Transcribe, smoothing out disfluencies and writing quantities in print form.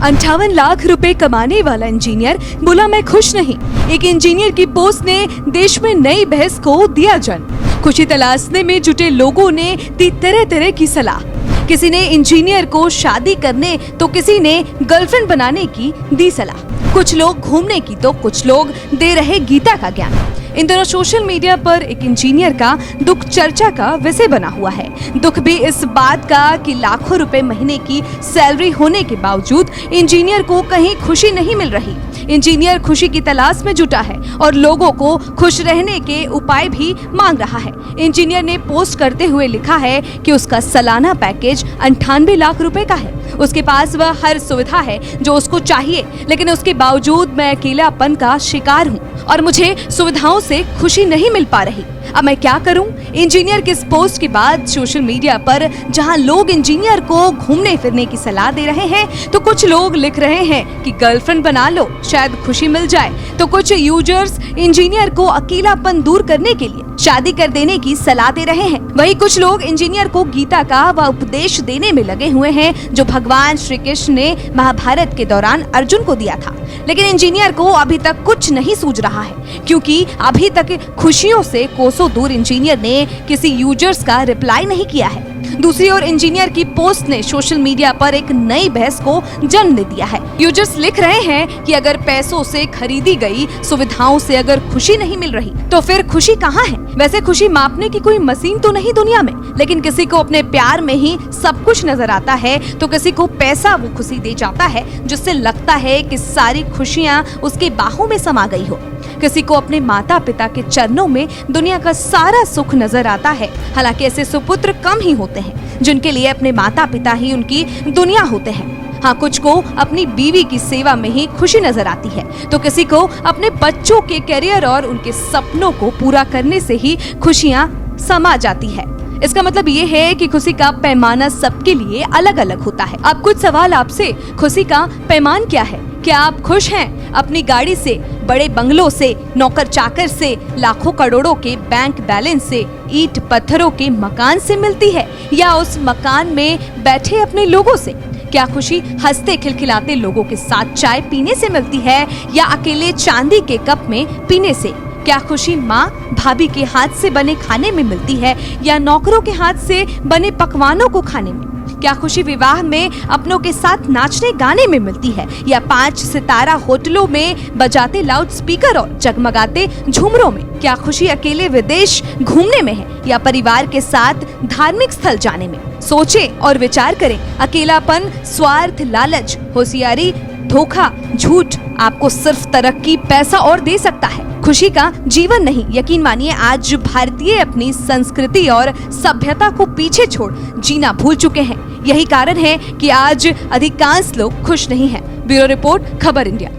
58 लाख रुपए कमाने वाला इंजीनियर बोला मैं खुश नहीं। एक इंजीनियर की पोस्ट ने देश में नई बहस को दिया जन्म। खुशी तलाशने में जुटे लोगों ने दी तरह तरह की सलाह। किसी ने इंजीनियर को शादी करने तो किसी ने गर्लफ्रेंड बनाने की दी सलाह। कुछ लोग घूमने की तो कुछ लोग दे रहे गीता का ज्ञान। इन दोनों सोशल मीडिया पर एक इंजीनियर का दुख चर्चा का विषय बना हुआ है। दुख भी इस बात का कि लाखों रुपए महीने की सैलरी होने के बावजूद इंजीनियर को कहीं खुशी नहीं मिल रही। इंजीनियर खुशी की तलाश में जुटा है और लोगों को खुश रहने के उपाय भी मांग रहा है। इंजीनियर ने पोस्ट करते हुए लिखा है कि उसका सालाना पैकेज 98 लाख रुपए का है। उसके पास वह हर सुविधा है जो उसको चाहिए, लेकिन उसके बावजूद मैं अकेलापन का शिकार हूँ और मुझे सुविधाओं से खुशी नहीं मिल पा रही। अब मैं क्या करूं? इंजीनियर के इस पोस्ट के बाद सोशल मीडिया पर जहां लोग इंजीनियर को घूमने फिरने की सलाह दे रहे हैं, तो कुछ लोग लिख रहे हैं कि गर्लफ्रेंड बना लो, शायद खुशी मिल जाए। तो कुछ यूजर्स इंजीनियर को अकेलापन दूर करने के लिए शादी कर देने की सलाह दे रहे हैं। वहीं कुछ लोग इंजीनियर को गीता का वह उपदेश देने में लगे हुए हैं जो भगवान श्री कृष्ण ने महाभारत के दौरान अर्जुन को दिया था। लेकिन इंजीनियर को अभी तक कुछ नहीं सूझ रहा है, क्योंकि अभी तक खुशियों से कोसों दूर इंजीनियर ने किसी यूजर्स का रिप्लाई नहीं किया है। दूसरी ओर इंजीनियर की पोस्ट ने सोशल मीडिया पर एक नई बहस को जन्म दे दिया है। यूजर्स लिख रहे हैं कि अगर पैसों से खरीदी गई सुविधाओं से अगर खुशी नहीं मिल रही तो फिर खुशी कहाँ है? वैसे खुशी मापने की कोई मशीन तो नहीं दुनिया में, लेकिन किसी को अपने प्यार में ही सब कुछ नजर आता है तो किसी को पैसा वो खुशी दे जाता है जिससे लगता है कि सारी खुशियाँ उसके बाहों में समा गई हो। किसी को अपने माता पिता के चरणों में दुनिया का सारा सुख नजर आता है। हालांकि ऐसे सुपुत्र कम ही होते हैं जिनके लिए अपने माता पिता ही उनकी दुनिया होते हैं। हाँ, कुछ को अपनी बीवी की सेवा में ही खुशी नजर आती है, तो किसी को अपने बच्चों के करियर और उनके सपनों को पूरा करने से ही खुशियाँ समा जाती है। इसका मतलब ये है कि खुशी का पैमाना सबके लिए अलग अलग होता है। अब कुछ सवाल आपसे, खुशी का पैमान क्या है? क्या आप खुश हैं अपनी गाड़ी से, बड़े बंगलों से, नौकर चाकर से, लाखों करोड़ों के बैंक बैलेंस से, ईंट पत्थरों के मकान से मिलती है, या उस मकान में बैठे अपने लोगों से? क्या खुशी हंसते खिलखिलाते लोगों के साथ चाय पीने से मिलती है, या अकेले चांदी के कप में पीने से? क्या खुशी माँ भाभी के हाथ से बने खाने में मिलती है, या नौकरों के हाथ से बने पकवानों को खाने में? क्या खुशी विवाह में अपनों के साथ नाचने गाने में मिलती है, या 5 सितारा होटलों में बजाते लाउड स्पीकर और जगमगाते झूमरों में? क्या खुशी अकेले विदेश घूमने में है, या परिवार के साथ धार्मिक स्थल जाने में? सोचें और विचार करें। अकेलापन, स्वार्थ, लालच, होशियारी, धोखा, झूठ आपको सिर्फ तरक्की, पैसा और दे सकता है, खुशी का जीवन नहीं। यकीन मानिए, आज भारतीय अपनी संस्कृति और सभ्यता को पीछे छोड़ जीना भूल चुके हैं। यही कारण है कि आज अधिकांश लोग खुश नहीं हैं। ब्यूरो रिपोर्ट, खबर इंडिया।